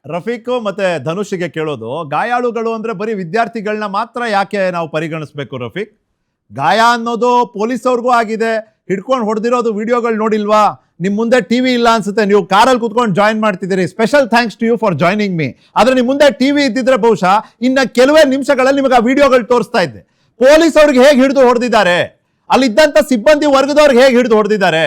ರಫೀಕ್ ಮತ್ತೆ ಧನುಷ್ಗೆ ಕೇಳೋದು, ಗಾಯಾಳುಗಳು ಅಂದ್ರೆ ಬರೀ ವಿದ್ಯಾರ್ಥಿಗಳನ್ನ ಮಾತ್ರ ಯಾಕೆ ನಾವು ಪರಿಗಣಿಸ್ಬೇಕು ರಫೀಕ್? ಗಾಯ ಅನ್ನೋದು ಪೊಲೀಸ್ ಅವ್ರಿಗೂ ಆಗಿದೆ. ಹಿಡ್ಕೊಂಡು ಹೊಡೆದಿರೋದು ವಿಡಿಯೋಗಳು ನೋಡಿಲ್ವಾ? ನಿಮ್ ಮುಂದೆ ಟಿವಿ ಇಲ್ಲ ಅನ್ಸುತ್ತೆ, ನೀವು ಕಾರಲ್ಲಿ ಕುತ್ಕೊಂಡು ಜಾಯಿನ್ ಮಾಡ್ತಿದ್ದೀರಿ. Special thanks to you for joining me. ಆದ್ರೆ ನಿಮ್ ಮುಂದೆ ಟಿವಿ ಇದ್ದಿದ್ರೆ ಬಹುಶಃ ಇನ್ನ ಕೆಲವೇ ನಿಮಿಷಗಳಲ್ಲಿ ನಿಮಗೆ ಆ ವಿಡಿಯೋಗಳು ತೋರಿಸ್ತಾ ಇದ್ದೆ. ಪೊಲೀಸ್ ಅವ್ರಿಗೆ ಹೇಗೆ ಹಿಡಿದು ಹೊಡೆದಿದ್ದಾರೆ, ಅಲ್ಲಿದ್ದಂತ ಸಿಬ್ಬಂದಿ ವರ್ಗದವ್ರಿಗೆ ಹೇಗೆ ಹಿಡಿದು ಹೊಡೆದಿದ್ದಾರೆ.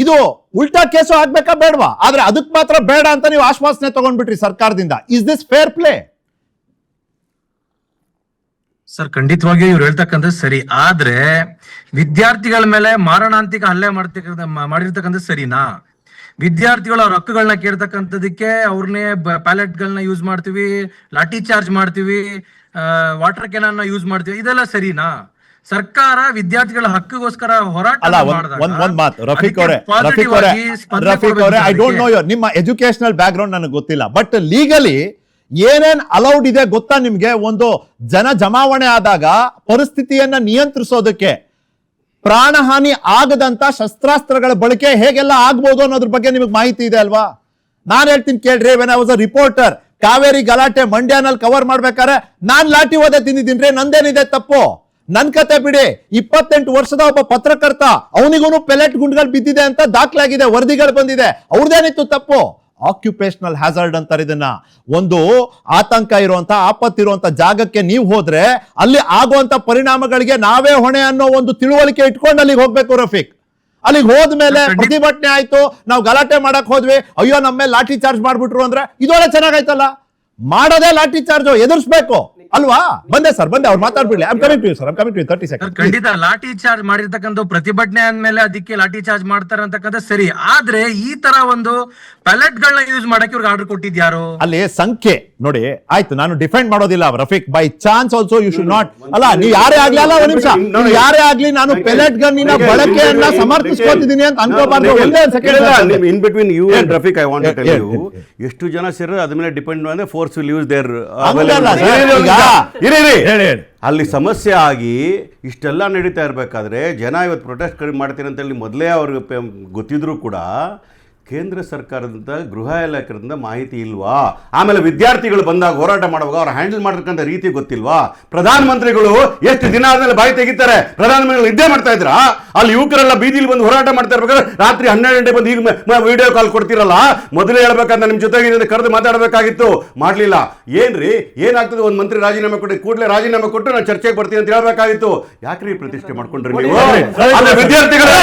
ಇದು ಉಲ್ಟಾ ಕೇಸು ಆಗ್ಬೇಕಾ ಬೇಡವಾ? ಆದ್ರೆ ಅದಕ್ಕೆ ಮಾತ್ರ ಬೇಡ ಅಂತ ನೀವು ಆಶ್ವಾಸನೆ ತಗೊಂಡ್ಬಿಟ್ರಿ ಸರ್ಕಾರದಿಂದ. Is this fair play? Sir, ಖಂಡಿತವಾಗಿ ಇವ್ರು ಹೇಳ್ತಕ್ಕಂಥ ಸರಿ. ಆದ್ರೆ ವಿದ್ಯಾರ್ಥಿಗಳ ಮೇಲೆ ಮಾರಣಾಂತಿಕ ಹಲ್ಲೆ ಮಾಡಿರ್ತಕ್ಕಂಥ ಸರಿನಾ? ವಿದ್ಯಾರ್ಥಿಗಳು ಅವ್ರ ಹಕ್ಕುಗಳನ್ನ ಕೇಳ್ತಕ್ಕಂಥದಕ್ಕೆ ಅವ್ರನ್ನೇ ಪ್ಯಾಲೆಟ್ ಗಳನ್ನ ಯೂಸ್ ಮಾಡ್ತೀವಿ, ಲಾಠಿ ಚಾರ್ಜ್ ಮಾಡ್ತೀವಿ, ವಾಟರ್ ಕ್ಯಾನನ್ ಯೂಸ್ ಮಾಡ್ತೀವಿ, ಇದೆಲ್ಲ ಸರಿನಾ? ಸರ್ಕಾರ ವಿದ್ಯಾರ್ಥಿಗಳ ಹಕ್ಕಿಗೋಸ್ಕರ ಹೋರಾಟ ಐ ಡೋಂಟ್ ನೋ ನಿಮ್ಮ ಎಜುಕೇಶನಲ್ ಬ್ಯಾಕ್ ಗ್ರೌಂಡ್ ನನಗೆ ಗೊತ್ತಿಲ್ಲ, ಬಟ್ ಲೀಗಲಿ ಏನೇನ್ ಅಲೌಡ್ ಇದೆ ಗೊತ್ತಾ ನಿಮ್ಗೆ? ಒಂದು ಜನ ಜಮಾವಣೆ ಆದಾಗ ಪರಿಸ್ಥಿತಿಯನ್ನ ನಿಯಂತ್ರಿಸೋದಕ್ಕೆ ಪ್ರಾಣಹಾನಿ ಆಗದಂತ ಶಸ್ತ್ರಾಸ್ತ್ರಗಳ ಬಳಕೆ ಹೇಗೆಲ್ಲ ಆಗ್ಬೋದು ಅನ್ನೋದ್ರ ಬಗ್ಗೆ ನಿಮಗೆ ಮಾಹಿತಿ ಇದೆ ಅಲ್ವಾ? ನಾನು ಹೇಳ್ತೀನಿ ಕೇಳ್ರಿ. When I was a reporter, Kaveri ಗಲಾಟೆ ಮಂಡ್ಯನಲ್ಲಿ ಕವರ್ ಮಾಡ್ಬೇಕಾದ್ರೆ ನಾನ್ ಲಾಠಿ ಓದೆ ತಿಂದಿದ್ದೀನಿ. ನಂದೇನಿದೆ ತಪ್ಪು? ನನ್ ಕತೆ ಬಿಡಿ. 28 ವರ್ಷದ ಒಬ್ಬ ಪತ್ರಕರ್ತ, ಅವನಿಗೂ ಪೆಲೆಟ್ ಗುಂಡ್ಗಳು ಬಿದ್ದಿದೆ ಅಂತ ದಾಖಲಾಗಿದೆ, ವರದಿಗಳು ಬಂದಿದೆ. ಅವ್ರದ್ದೇನಿತ್ತು ತಪ್ಪು? ಆಕ್ಯುಪೇಷನಲ್ ಹ್ಯಾಜರ್ಡ್ ಅಂತಾರೆ ಇದನ್ನ. ಒಂದು ಆತಂಕ ಇರುವಂತ, ಆಪತ್ತಿರುವಂತ ಜಾಗಕ್ಕೆ ನೀವು ಹೋದ್ರೆ ಅಲ್ಲಿ ಆಗುವಂತ ಪರಿಣಾಮಗಳಿಗೆ ನಾವೇ ಹೊಣೆ ಅನ್ನೋ ಒಂದು ತಿಳುವಳಿಕೆ ಇಟ್ಕೊಂಡು ಅಲ್ಲಿಗೆ ಹೋಗ್ಬೇಕು ರಫೀಕ್. ಅಲ್ಲಿಗೆ ಹೋದ್ಮೇಲೆ ಪ್ರತಿಭಟನೆ ಆಯ್ತು, ನಾವು ಗಲಾಟೆ ಮಾಡಕ್ ಹೋದ್ವಿ, ಅಯ್ಯೋ ನಮ್ಮ ಮೇಲೆ ಲಾಠಿ ಚಾರ್ಜ್ ಮಾಡ್ಬಿಟ್ರು ಅಂದ್ರೆ ಇದೊಳ್ಳೆ ಚೆನ್ನಾಗಾಯ್ತಲ್ಲ. ಮಾಡೋದೇ ಲಾಠಿ ಚಾರ್ಜ್, ಎದುರಿಸ್ಬೇಕು ಅಲ್ವಾ? ಬಂದೆ ಸರ್, ಬಂದೆ. ಅವ್ರು ಮಾತಾಡ್ಬಿಡ್ಲಿ. I am coming to you sir, I am coming to you 30 seconds. ಖಂಡಿತ ಲಾಠಿ ಚಾರ್ಜ್ ಮಾಡಿರ್ತಕ್ಕಂಥ ಪ್ರತಿಭಟನೆ ಅಂದ್ಮೇಲೆ ಅದಕ್ಕೆ ಲಾಠಿ ಚಾರ್ಜ್ ಮಾಡ್ತಾರೆ ಅಂತಕ್ಕಂಥ ಸರಿ. ಆದ್ರೆ ಈ ತರ ಒಂದು ಪ್ಯಾಲೆಟ್ ಗಳನ್ನ ಯೂಸ್ ಮಾಡಕ್ಕೆ ಇವ್ರಿಗೆ ಆರ್ಡರ್ ಕೊಟ್ಟಿದ್ಯಾರು? ಅಲ್ಲಿ ಸಂಖ್ಯೆ ನೋಡಿ. ಆಯ್ತು, ನಾನು ಡಿಫೆಂಡ್ ಮಾಡೋದಿಲ್ಲ Rafiq. By chance also you should not. ಅಲ್ಲ, ನೀವು ಯಾರೇ ಆಗ್ಲಿ, ಅಲ್ಲ ಒಂದ್ ನಿಮಿಷ, ನೀವು ಯಾರೇ ಆಗ್ಲಿ, ನಾನು ಪೆಲೆಟ್ ಗನ್ನಿನ ಬಳಕೆಯನ್ನ ಸಮರ್ಥಿಸ್ಕೊತಿದ್ದೀನಿ ಅಂತ ಅನ್ಕೋಬಾರ್ದು. ಒಂದೇ second in between you and Rafiq, I want to tell you, ಎಷ್ಟು ಜನ ಸೇರಿದ್ರೆ ಅದ್ರ ಮೇಲೆ ಡಿಪೆಂಡ್ ಅಂದ್ರೆ ಫೋರ್ಸ್ ವಿಲ್ ಯೂಸ್ ದೇರ್. ಅಲ್ಲಿ ಸಮಸ್ಯೆ ಆಗಿ ಇಷ್ಟೆಲ್ಲ ನಡೀತಾ ಇರಬೇಕಾದ್ರೆ ಜನ ಇವತ್ತು ಪ್ರೊಟೆಸ್ಟ್ ಮಾಡ್ತೀನಿ ಅಂತೇಳಿ ಮೊದಲೇ ಅವ್ರಿಗೆ ಗೊತ್ತಿದ್ರು ಕೂಡ ಕೇಂದ್ರ ಸರ್ಕಾರದಿಂದ ಗೃಹ ಇಲಾಖೆಯಿಂದ ಮಾಹಿತಿ ಇಲ್ವಾ? ಆಮೇಲೆ ವಿದ್ಯಾರ್ಥಿಗಳು ಬಂದಾಗ ಹೋರಾಟ ಮಾಡುವಾಗ ಅವ್ರು ಹ್ಯಾಂಡಲ್ ಮಾಡತಕ್ಕಂಥ ರೀತಿ ಗೊತ್ತಿಲ್ವಾ? ಪ್ರಧಾನಮಂತ್ರಿಗಳು ಎಷ್ಟು ದಿನ ಆದ್ಮೇಲೆ ಬಾಯಿ ತೆಗಿತಾರೆ? ಪ್ರಧಾನಮಂತ್ರಿಗಳು ಇದ್ದೇ ಮಾಡ್ತಾ ಇದ್ರ? ಅಲ್ಲಿ ಯುವಕರೆಲ್ಲ ಬೀದಿಲಿ ಬಂದು ಹೋರಾಟ ಮಾಡ್ತಾ ಇರ್ಬೇಕಾದ್ರೆ ರಾತ್ರಿ 12 ಗಂಟೆ ಬಂದು ಈಗ ವಿಡಿಯೋ ಕಾಲ್ ಕೊಡ್ತಿರಲ್ಲ. ಮೊದಲೇ ಹೇಳ್ಬೇಕಂತ ನಿಮ್ ಜೊತೆಗೆ ಕರೆದು ಮಾತಾಡಬೇಕಾಗಿತ್ತು, ಮಾಡ್ಲಿಲ್ಲ. ಏನ್ರಿ ಏನಾಗ್ತದೆ? ಒಂದು ಮಂತ್ರಿ ರಾಜೀನಾಮೆ ಕೊಟ್ಟು ಕೂಡಲೇ ರಾಜೀನಾಮೆ ಕೊಟ್ಟು ನಾನು ಚರ್ಚೆಗೆ ಬರ್ತೀನಿ ಅಂತ ಹೇಳ್ಬೇಕಾಗಿತ್ತು. ಯಾಕ್ರಿ ಪ್ರತಿಷ್ಠೆ ಮಾಡ್ಕೊಂಡ್ರಿ ನೀವು? ವಿದ್ಯಾರ್ಥಿಗಳು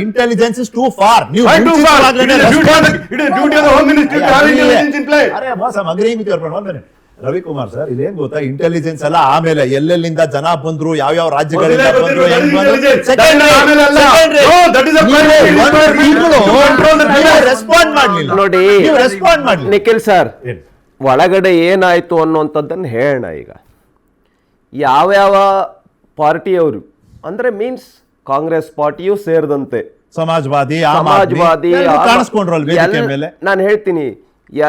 intelligence is two for. Ravikumar sir, ಇದೇನ್ ಗೊತ್ತಾ, ಇಂಟೆಲಿಜೆನ್ಸ್ ಎಲ್ಲ ಆಮೇಲೆ ಎಲ್ಲೆಲ್ಲಿಂದ ಜನ ಬಂದ್ರು, ಯಾವ ರಾಜ್ಯಗಳಿಂದ ಬಂದ್ರು, ರೆಸ್ಪಾಂಡ್ ಮಾಡ್ಲಿಲ್ಲ ನೋಡಿ. ನಿಖಿಲ್ ಸರ್, ಒಳಗಡೆ ಏನಾಯ್ತು ಅನ್ನುವಂಥದ್ದನ್ನು ಹೇಳೋಣ. ಈಗ ಯಾವ್ಯಾವ ಪಾರ್ಟಿಯವರು ಅಂದ್ರೆ ಮೀನ್ಸ್ ಕಾಂಗ್ರೆಸ್ ಪಾರ್ಟಿಯು ಸೇರಿದಂತೆ ಸಮಾಜವಾದಿ ನಾನು ಹೇಳ್ತೀನಿ,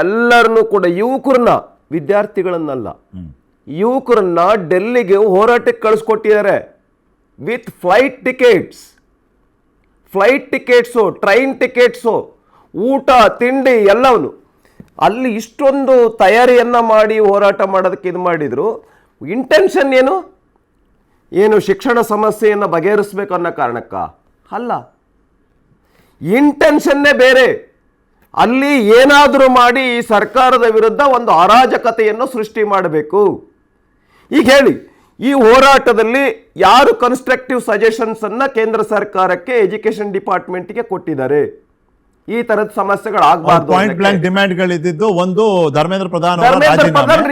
ಎಲ್ಲರನ್ನು ಕೂಡ ಯುವಕರನ್ನ, ವಿದ್ಯಾರ್ಥಿಗಳನ್ನಲ್ಲ, ಯುವಕರನ್ನ ಡೆಲ್ಲಿಗೆ ಹೋರಾಟಕ್ಕೆ ಕಳಿಸ್ಕೊಟ್ಟಿದ್ದಾರೆ with flight tickets, train tickets, ಊಟ ತಿಂಡಿ ಎಲ್ಲವನು. ಅಲ್ಲಿ ಇಷ್ಟೊಂದು ತಯಾರಿಯನ್ನ ಮಾಡಿ ಹೋರಾಟ ಮಾಡೋದಕ್ಕೆ ಇದು ಮಾಡಿದ್ರು. ಇಂಟೆನ್ಷನ್ ಏನು ಶಿಕ್ಷಣ ಸಮಸ್ಯೆಯನ್ನು ಬಗೆಹರಿಸ್ಬೇಕು ಅನ್ನೋ ಕಾರಣಕ್ಕ ಅಲ್ಲ, ಇಂಟೆನ್ಷನ್ನೇ ಬೇರೆ. ಅಲ್ಲಿ ಏನಾದರೂ ಮಾಡಿ ಈ ಸರ್ಕಾರದ ವಿರುದ್ಧ ಒಂದು ಅರಾಜಕತೆಯನ್ನು ಸೃಷ್ಟಿ ಮಾಡಬೇಕು. ಈಗ ಹೇಳಿ, ಈ ಹೋರಾಟದಲ್ಲಿ ಯಾರು ಕನ್ಸ್ಟ್ರಕ್ಟಿವ್ ಸಜೆಷನ್ಸ್ ಅನ್ನ ಕೇಂದ್ರ ಸರ್ಕಾರಕ್ಕೆ, ಎಜುಕೇಶನ್ ಡಿಪಾರ್ಟ್ಮೆಂಟ್ಗೆ ಕೊಟ್ಟಿದ್ದಾರೆ? ಈ ತರದ ಸಮಸ್ಯೆಗಳು ಆಗಬಾರ್ದು. ಪಾಯಿಂಟ್ ಬ್ಲಾಂಕ್ ಡಿಮ್ಯಾಂಡ್ಗಳಿದ್ದು ಒಂದು, ಧರ್ಮೇಂದ್ರ ಪ್ರಧಾನ್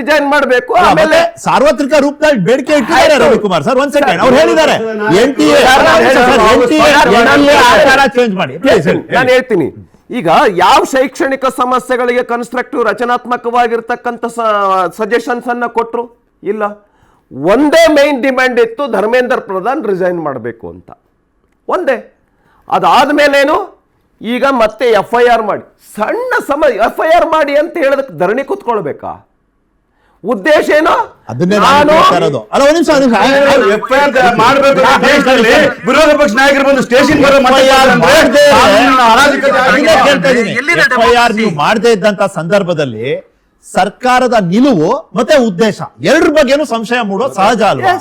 ರಿಜೈನ್ ಮಾಡಬೇಕು. ಆಮೇಲೆ ಸಾರ್ವತ್ರಿಕ ರೂಪದಲ್ಲಿ ಬೇಡಿಕೆ ಇಟ್ಟಿದ್ದಾರೆ ರವಿಕುಮಾರ್ ಸರ್. ಒಂದ್ ಸೆಕೆಂಡ್, ಅವ್ರು ಹೇಳಿದ್ದಾರೆ ನಾನು ಹೇಳ್ತೀನಿ. ಈಗ ಯಾವ ಶೈಕ್ಷಣಿಕ ಸಮಸ್ಯೆಗಳಿಗೆ ಕನ್ಸ್ಟ್ರಕ್ಟಿವ್ ರಚನಾತ್ಮಕವಾಗಿರ್ತಕ್ಕಂಥ ಸಜೆಷನ್ಸ್ ಅನ್ನ ಕೊಟ್ರು? ಇಲ್ಲ. ಒಂದೇ ಮೈನ್ ಡಿಮ್ಯಾಂಡ್ ಇತ್ತು, ಧರ್ಮೇಂದ್ರ ಪ್ರಧಾನ್ ರಿಸೈನ್ ಮಾಡಬೇಕು ಅಂತ, ಒಂದೇ. ಅದಾದ್ಮೇಲೇನು, ಈಗ ಮತ್ತೆ FIR ಮಾಡಿ, ಸಣ್ಣ FIR ಮಾಡಿ ಅಂತ ಹೇಳೋದಕ್ಕೆ ಧರಣಿ ಕೂತ್ಕೊಳ್ಬೇಕಾ? ಉದ್ದೇಶ ಏನು? ಅದನ್ನೇ ನಾನು ಹೇಳ್ತಾ ಇರೋದು. ಅಲ್ಲ ಒಂದ್ ನಿಮಿಷ FIR ಮಾಡ್ಬೇಕು ಅಂತ ದೇಶದಲ್ಲಿ ವಿರೋಧ ಪಕ್ಷ ನಾಯಕರು ಬಂದು ಸ್ಟೇಷನ್ ಬರೋ FIR ನೀವು ಮಾಡದೇ ಇದ್ದಂತ ಸಂದರ್ಭದಲ್ಲಿ ಸರ್ಕಾರದ ನಿಲುವು ಮತ್ತೆ ಉದ್ದೇಶ ಎರಡರ ಬಗ್ಗೆನೂ ಸಂಶಯ ಮೂಡೋದು ಸಹಜ ಅಲ್ವಾ?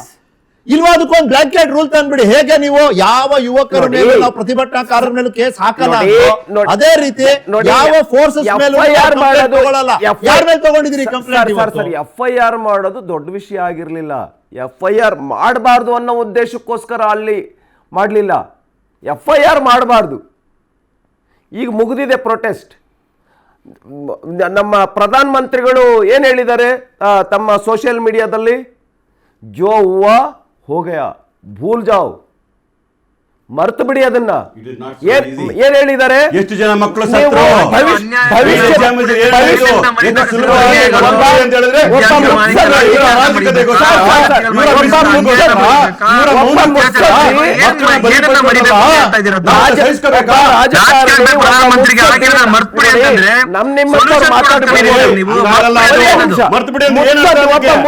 ಇಲ್ವಾ? ಅದಕ್ಕೊಂದು ಬ್ಲಾಂಕೆಟ್ ರೂಲ್ ತಂದ್ಬಿಡಿ. ಹೇಗೆ ನೀವು ಯಾವ ಯುವಕರ ಮೇಲೆ ನಾವು ಪ್ರತಿಭಟನಾಕಾರರ ಮೇಲೆ ಕೇಸ್ ಹಾಕಲ್ಲ ಅದೇ ರೀತಿ ಯಾವ ಫೋರ್ಸಸ್ ಮೇಲೆ ಯಾರ ಮೇಲೆ ತಗೊಂಡಿದ್ದೀರಿ ಕಂಪ್ಲೇಂಟ್? FIR ಮಾಡೋದು ದೊಡ್ಡ ವಿಷಯ ಆಗಿರ್ಲಿಲ್ಲ. FIR ಮಾಡಬಾರ್ದು ಅನ್ನೋ ಉದ್ದೇಶಕ್ಕೋಸ್ಕರ ಅಲ್ಲಿ ಮಾಡಲಿಲ್ಲ. FIR ಮಾಡಬಾರ್ದು. ಈಗ ಮುಗಿದಿದೆ ಪ್ರೊಟೆಸ್ಟ್. ನಮ್ಮ ಪ್ರಧಾನ ಮಂತ್ರಿಗಳು ಏನ್ ಹೇಳಿದ್ದಾರೆ ತಮ್ಮ ಸೋಷಿಯಲ್ ಮೀಡಿಯಾದಲ್ಲಿ? ಜೋ ಹುವಾ ಹೋ ಗಯಾ, ಭೂಲ್ ಜಾವ್, ಮರ್ತು ಬಿಡಿ ಅದನ್ನ. ಏನ್ ಹೇಳಿದ್ದಾರೆ? ಎಷ್ಟು ಜನ ಮಕ್ಕಳು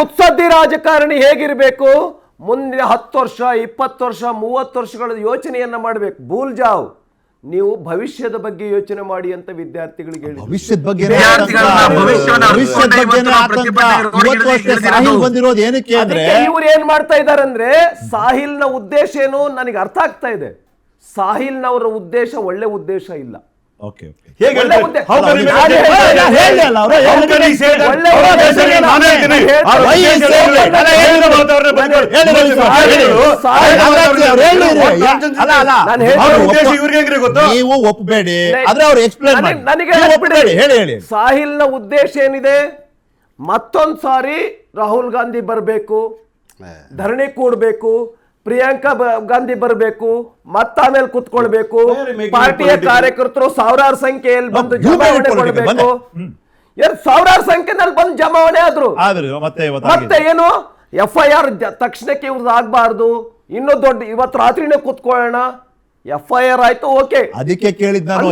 ಮುತ್ಸದ್ದಿ ರಾಜಕಾರಣಿ ಹೇಗಿರ್ಬೇಕು? ಮುಂದಿನ 10 ವರ್ಷ 20 ವರ್ಷ 30 ವರ್ಷಗಳ ಯೋಚನೆಯನ್ನ ಮಾಡಬೇಕು. ಭೂಲ್ ಜಾವ್, ನೀವು ಭವಿಷ್ಯದ ಬಗ್ಗೆ ಯೋಚನೆ ಮಾಡಿ ಅಂತ ವಿದ್ಯಾರ್ಥಿಗಳಿಗೆ ಹೇಳಿ. ಭವಿಷ್ಯದ ಬಗ್ಗೆ ಬಂದಿರೋದು ಏನಕ್ಕೆ ಅಂದ್ರೆ ಇವ್ರು ಏನ್ ಮಾಡ್ತಾ ಇದಾರೆ ಅಂದ್ರೆ, ಸಾಹಿಲ್ ನ ಉದ್ದೇಶ ಏನು ನನಗೆ ಅರ್ಥ ಆಗ್ತಾ ಇದೆ. ಸಾಹಿಲ್ ನವರ ಉದ್ದೇಶ ಒಳ್ಳೆ ಉದ್ದೇಶ ಇಲ್ಲ. ನೀವು ಒಪ್ಪಬೇಡಿ, ಆದ್ರೆ ಅವ್ರು ಎಕ್ಸ್ಪ್ಲೇನ್ ಹೇಳಿ. ಸಾಹಿಲ್ ನ ಉದ್ದೇಶ ಏನಿದೆ? ಮತ್ತೊಂದ್ ಸಾರಿ ರಾಹುಲ್ ಗಾಂಧಿ ಬರಬೇಕು, ಧರಣಿ ಕೂಡಬೇಕು, ಪ್ರಿಯಾಂಕಾ ಗಾಂಧಿ ಬರಬೇಕು, ಆಮೇಲೆ ಕುತ್ಕೊಳ್ಬೇಕು, ಪಾರ್ಟಿಯ ಕಾರ್ಯಕರ್ತರು ಸಾವಿರಾರು ಸಂಖ್ಯೆಯಲ್ಲಿ ಬಂದು ಜಮಾವಣೆ ಮಾಡಬೇಕು. ಸಾವಿರಾರು ಸಂಖ್ಯೆನಲ್ಲಿ ಬಂದು ಜಮಾವಣೆ ಆದ್ರು. ಮತ್ತೆ ಏನು? FIR ತಕ್ಷಣಕ್ಕೆ ಇವ್ರದ್ದು ಆಗ್ಬಾರ್ದು, ಇನ್ನೂ ದೊಡ್ಡ ಇವತ್ತು ರಾತ್ರಿನೇ ಕುತ್ಕೊಳ್ಳೋಣ. FIR ಆಯ್ತು, ಓಕೆ. ಅದಕ್ಕೆ ಕೇಳಿದ್ ನಾನು,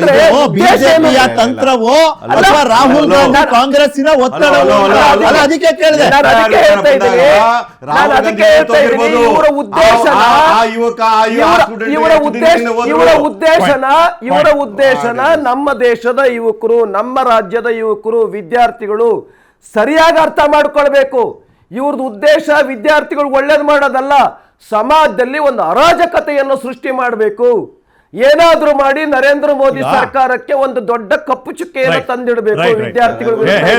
ಬಿಜೆಪಿಯ ತಂತ್ರವೋ ಅಥವಾ ರಾಹುಲ್ ಗಾಂಧಿ ಕಾಂಗ್ರೆಸ್ಸಿನ ಒತ್ತಡವೋ? ಅದಕ್ಕೆ ಕೇಳಿದೆ. ಇವರ ಉದ್ದೇಶನ ನಮ್ಮ ದೇಶದ ಯುವಕರು, ನಮ್ಮ ರಾಜ್ಯದ ಯುವಕರು, ವಿದ್ಯಾರ್ಥಿಗಳು ಸರಿಯಾಗಿ ಅರ್ಥ ಮಾಡ್ಕೊಳ್ಬೇಕು. ಇವ್ರದ್ದು ಉದ್ದೇಶ ವಿದ್ಯಾರ್ಥಿಗಳು ಒಳ್ಳೇದು ಮಾಡೋದಲ್ಲ, ಸಮಾಜದಲ್ಲಿ ಒಂದು ಅರಾಜಕತೆಯನ್ನು ಸೃಷ್ಟಿ ಮಾಡಬೇಕು. ಏನಾದ್ರೂ ಮಾಡಿ ನರೇಂದ್ರ ಮೋದಿ ಸರ್ಕಾರಕ್ಕೆ ಒಂದು ದೊಡ್ಡ ಕಪ್ಪು ಚುಕ್ಕೆಯನ್ನು ತಂದಿಡಬೇಕು ವಿದ್ಯಾರ್ಥಿಗಳು.